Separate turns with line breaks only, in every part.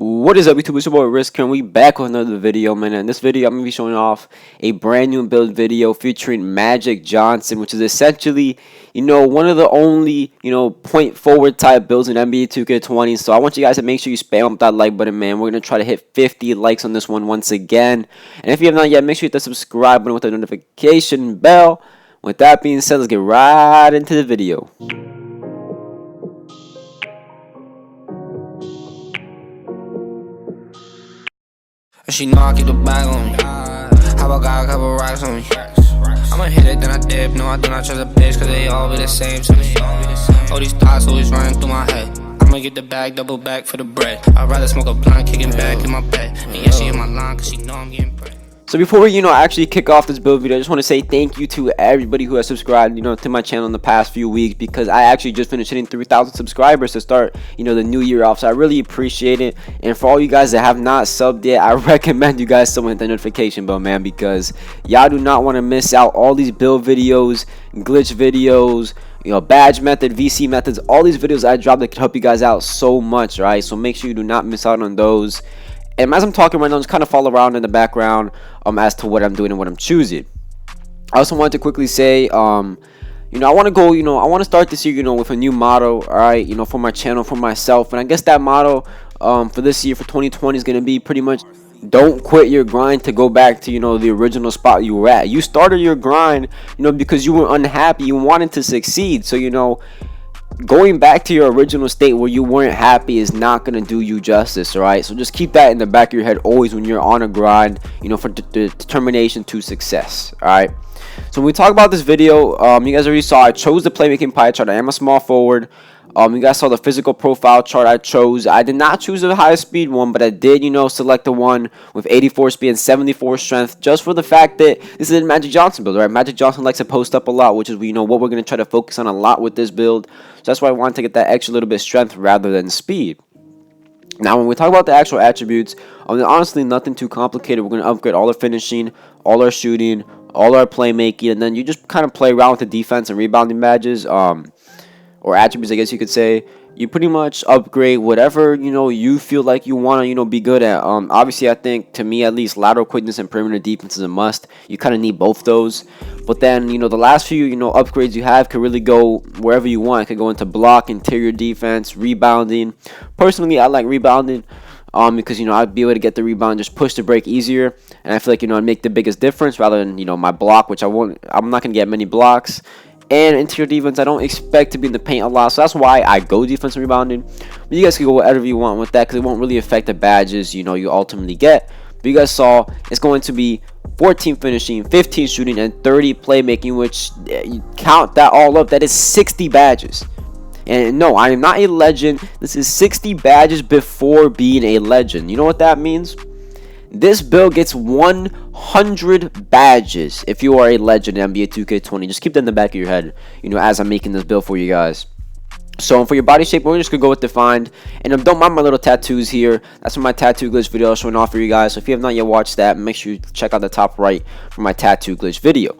What is up, YouTube? It's your boy RisKK, and we back with another video, man. In this video, I'm gonna be showing off a brand new build video featuring Magic Johnson, which is essentially, one of the only, point forward type builds in NBA 2K20. So I want you guys to make sure you spam up that like button, man. We're gonna try to hit 50 likes on this one once again. And if you have not yet, make sure you hit the subscribe button with the notification bell. With that being said, let's get right into the video.
She know I keep the bag on me. How I got a couple racks on me. I'ma hit it, then I dip. No, I do not trust a bitch, cause they all be the same to me. All these thoughts always running through my head. I'ma get the bag, double back for the bread. I'd rather smoke a blunt, kicking back in my bed. And yeah, she in my line, cause she know I'm getting bread.
So before we, actually kick off this build video, I just want to say thank you to everybody who has subscribed, to my channel in the past few weeks, because I actually just finished hitting 3,000 subscribers to start, the new year off. So I really appreciate it. And for all you guys that have not subbed yet, I recommend you guys to hit the notification bell, man, because y'all do not want to miss out all these build videos, glitch videos, badge method, VC methods, all these videos I drop that can help you guys out so much, right? So make sure you do not miss out on those. And as I'm talking right now, just kind of follow around in the background as to what I'm doing and what I'm choosing. I also wanted to quickly say, I want to go, I want to start this year, with a new motto, all right, for my channel, for myself. And I guess that motto for this year, for 2020, is going to be pretty much, don't quit your grind to go back to, the original spot you were at. You started your grind, because you were unhappy. You wanted to succeed. So, going back to your original state where you weren't happy is not going to do you justice, all right? So just keep that in the back of your head always when you're on a grind, for determination to success, all right? So when we talk about this video, you guys already saw I chose the playmaking pie chart. I am a small forward. You guys saw the physical profile chart I chose. I did not choose the highest speed one, but I did, select the one with 84 speed and 74 strength, just for the fact that this is a Magic Johnson build, right? Magic Johnson likes to post up a lot, which is what we're going to try to focus on a lot with this build. So that's why I wanted to get that extra little bit of strength rather than speed. Now, when we talk about the actual attributes, honestly, nothing too complicated. We're going to upgrade all our finishing, all our shooting, all our playmaking, and then you just kind of play around with the defense and rebounding badges, or attributes, I guess you could say. You pretty much upgrade whatever you feel like you want to be good at. Obviously, I think, to me at least, lateral quickness and perimeter defense is a must. You kind of need both those. But then the last few upgrades you have could really go wherever you want. It could go into block, interior defense, rebounding. Personally, I like rebounding because I'd be able to get the rebound, just push the break easier, and I feel like I'd make the biggest difference rather than my block, which I'm not gonna get many blocks. And interior defense, I don't expect to be in the paint a lot, so that's why I go defensive rebounding. But you guys can go whatever you want with that, because it won't really affect the badges you ultimately get. But you guys saw it's going to be 14 finishing, 15 shooting, and 30 playmaking, which you count that all up, that is 60 badges. And no, I am not a legend. This is 60 badges before being a legend. You know what that means? This build gets 100 badges if you are a legend in NBA 2K20. Just keep that in the back of your head, as I'm making this build for you guys. So for your body shape, we're just going to go with defined. And don't mind my little tattoos here. That's from my tattoo glitch video I was showing off for you guys. So if you have not yet watched that, make sure you check out the top right for my tattoo glitch video.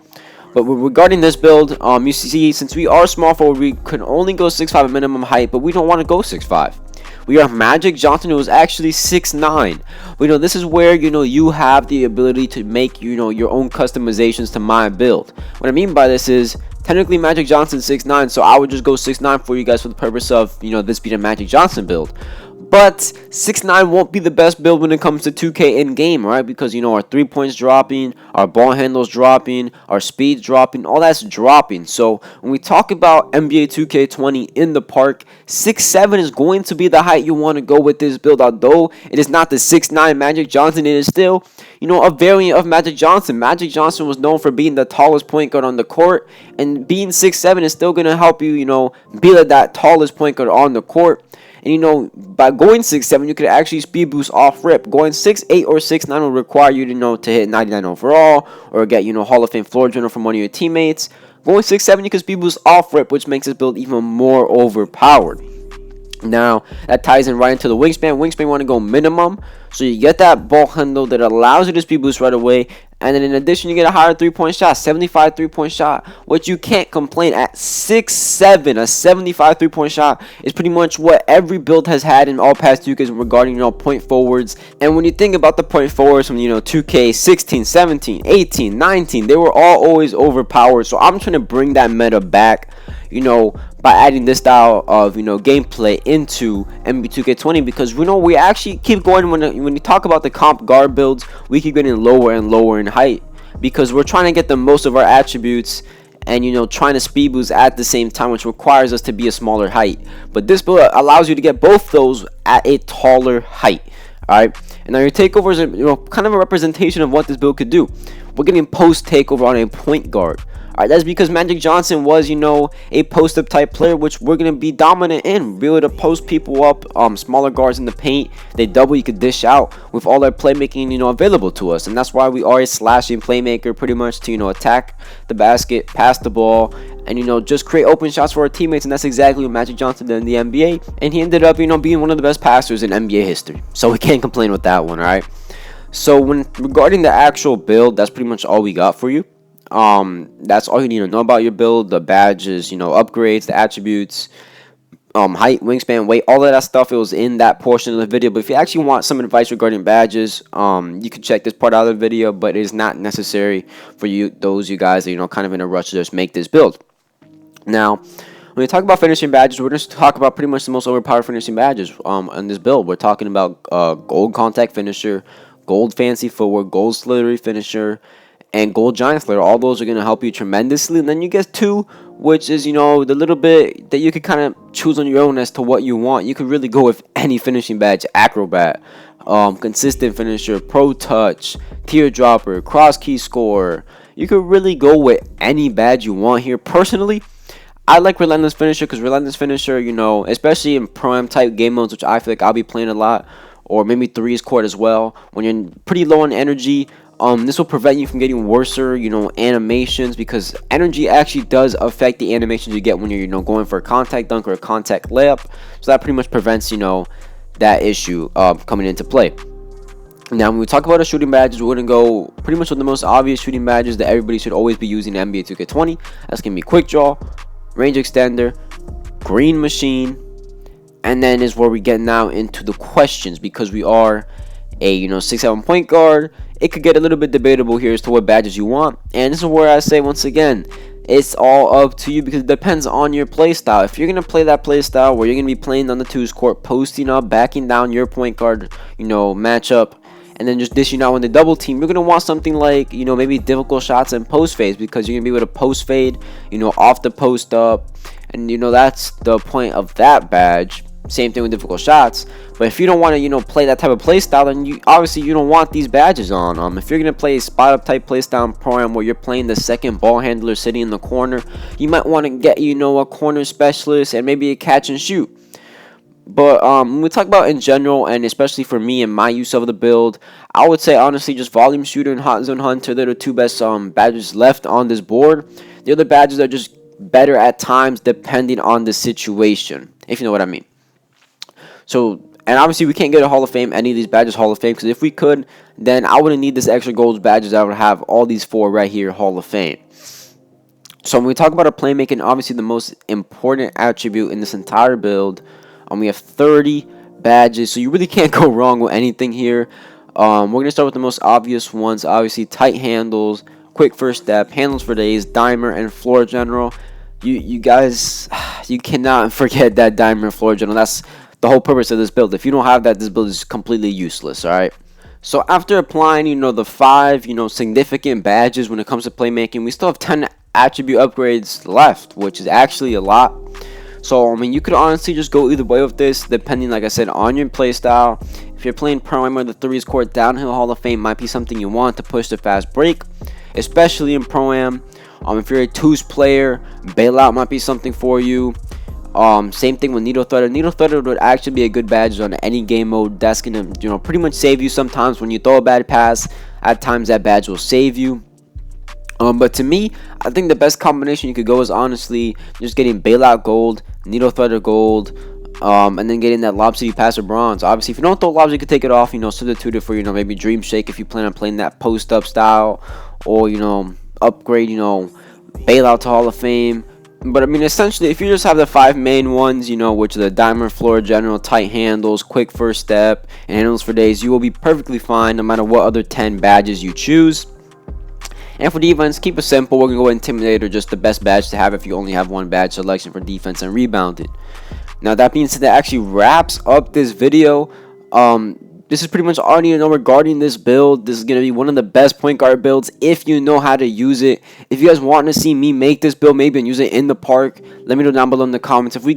But regarding this build, you see, since we are small forward, we can only go 6'5" at minimum height, but we don't want to go 6'5". We are Magic Johnson, who is actually 6'9". But this is where you have the ability to make your own customizations to my build. What I mean by this is, technically Magic Johnson 6'9", so I would just go 6'9" for you guys for the purpose of this being a Magic Johnson build. But 6'9" won't be the best build when it comes to 2K in game, right? Because our 3 points dropping, our ball handles dropping, our speed dropping, all that's dropping. So when we talk about NBA 2K20 in the park, 6'7" is going to be the height you want to go with this build. Although it is not the 6'9" Magic Johnson, it is still a variant of Magic Johnson. Magic Johnson was known for being the tallest point guard on the court, and being 6'7" is still going to help you be like that tallest point guard on the court. And by going 6'7", you could actually speed boost off rip. Going 6'8" or 6'9" will require you to hit 99 overall, or get Hall of Fame floor general from one of your teammates. Going 6'7", you can speed boost off rip, which makes this build even more overpowered. Now that ties in right into the wingspan. Wingspan want to go minimum, so you get that ball handle that allows you to speed boost right away. And then in addition, you get a higher 3-point shot, 75 3-point shot, which you can't complain at 6'7". A 75 3-point shot is pretty much what every build has had in all past 2Ks regarding, point forwards. And when you think about the point forwards from, 2K 16, 17, 18, 19, they were all always overpowered. So I'm trying to bring that meta back, by adding this style of, gameplay into NBA2K20, because we actually keep going when you talk about the comp guard builds, we keep getting lower and lower in height because we're trying to get the most of our attributes and trying to speed boost at the same time, which requires us to be a smaller height. But this build allows you to get both those at a taller height. Alright, and now your takeover is kind of a representation of what this build could do. We're getting post takeover on a point guard. Alright, that's because Magic Johnson was, a post-up type player, which we're going to be dominant in. Be able to post people up, smaller guards in the paint. They double, you could dish out with all that playmaking, available to us. And that's why we are a slashing playmaker pretty much to, attack the basket, pass the ball, and, just create open shots for our teammates. And that's exactly what Magic Johnson did in the NBA. And he ended up, being one of the best passers in NBA history. So we can't complain with that one, alright? So regarding the actual build, that's pretty much all we got for you. That's all you need to know about your build. The badges, upgrades, the attributes, height, wingspan, weight, all of that stuff. It was in that portion of the video. But if you actually want some advice regarding badges, you can check this part out of the video. But it is not necessary for you guys that kind of in a rush to just make this build. Now, when we talk about finishing badges, we're going to talk about pretty much the most overpowered finishing badges on this build. We're talking about gold contact finisher, gold fancy footwork, gold slithery finisher, and gold giant flare. All those are going to help you tremendously. And then you get 2, which is the little bit that you could kind of choose on your own as to what you want. You could really go with any finishing badge: acrobat, consistent finisher, pro touch, teardropper, cross key scorer. You could really go with any badge you want here. Personally, I like relentless finisher, because relentless finisher, especially in pro-am type game modes, which I feel like I'll be playing a lot, or maybe 3's court as well, when you're pretty low on energy. This will prevent you from getting worser, animations, because energy actually does affect the animations you get when you're, going for a contact dunk or a contact layup. So that pretty much prevents, that issue coming into play. Now, when we talk about our shooting badges, we're going to go pretty much with the most obvious shooting badges that everybody should always be using in NBA 2K20. That's going to be quick draw, range extender, green machine, and then is where we get now into the questions, because we are a 6'7" point guard. It could get a little bit debatable here as to what badges you want, and this is where I say once again, it's all up to you, because it depends on your play style. If you're gonna play that play style where you're gonna be playing on the 2's court, posting up, backing down your point guard, matchup, and then just dishing out when they double team, you're gonna want something like maybe difficult shots and post fades, because you're gonna be able to post fade, off the post up, and that's the point of that badge. Same thing with difficult shots. But if you don't want to play that type of play style, then you don't want these badges on. If you're gonna play a spot up type play style program where you're playing the second ball handler sitting in the corner, you might want to get a corner specialist and maybe a catch and shoot. But when we talk about in general, and especially for me and my use of the build, I would say honestly just volume shooter and hot zone hunter. They're the 2 best badges left on this board. The other badges are just better at times depending on the situation, if you know what I mean. So, and obviously we can't get a Hall of Fame, any of these badges Hall of Fame, because if we could, then I wouldn't need this extra gold badges. I would have all these 4 right here Hall of Fame. So when we talk about our playmaking, obviously the most important attribute in this entire build, we have 30 badges, so you really can't go wrong with anything here. We're going to start with the most obvious ones, obviously tight handles, quick first step, handles for days, dimer, and floor general. You guys, you cannot forget that dimer floor general. That's the whole purpose of this build. If you don't have that, this build is completely useless, alright? So after applying, the 5, significant badges when it comes to playmaking, we still have 10 attribute upgrades left, which is actually a lot. So, you could honestly just go either way with this, depending, like I said, on your play style. If you're playing Pro-Am or the 3's court, Downhill Hall of Fame might be something you want to push the fast break, especially in Pro-Am. If you're a 2's player, Bailout might be something for you. Same thing with Needle Threader. Needle Threader would actually be a good badge on any game mode. That's gonna pretty much save you sometimes when you throw a bad pass. At times that badge will save you. But to me, I think the best combination you could go is honestly just getting Bailout gold, Needle Threader gold, and then getting that Lob City Passer bronze. Obviously, if you don't throw lobs, you can take it off, substitute it for, maybe Dream Shake if you plan on playing that post up style, or, upgrade, bailout to Hall of Fame. But I mean, essentially, if you just have the 5 main ones, which are the Diamond Floor General, tight handles, quick first step, and handles for days, you will be perfectly fine no matter what other 10 badges you choose. And for defense, keep it simple. We're going to go Intimidator, just the best badge to have if you only have one badge selection for defense and rebounding. Now, that being said, that actually wraps up this video. This is pretty much all you need to know regarding this build. This is going to be one of the best point guard builds if you know how to use it. If you guys want to see me make this build maybe and use it in the park, let me know down below in the comments. If we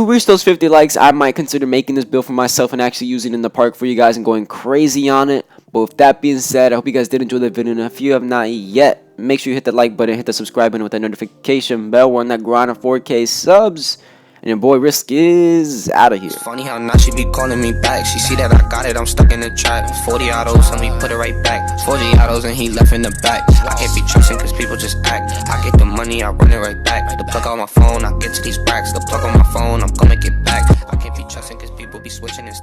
reach those 50 likes, I might consider making this build for myself and actually using it in the park for you guys and going crazy on it. But with that being said, I hope you guys did enjoy the video, and if you have not yet, make sure you hit the like button, hit the subscribe button with that notification bell. We're on that grind of 4K subs, and your boy Risk is out of here.
It's funny how now she be calling me back. She see that I got it, I'm stuck in the trap. 40 autos, let me put it right back. 40 autos and he left in the back. I can't be trusting cause people just act. I get the money, I run it right back. The plug on my phone, I get to these racks. The plug on my phone, I'm gonna get back. I can't be trusting cause people be switching and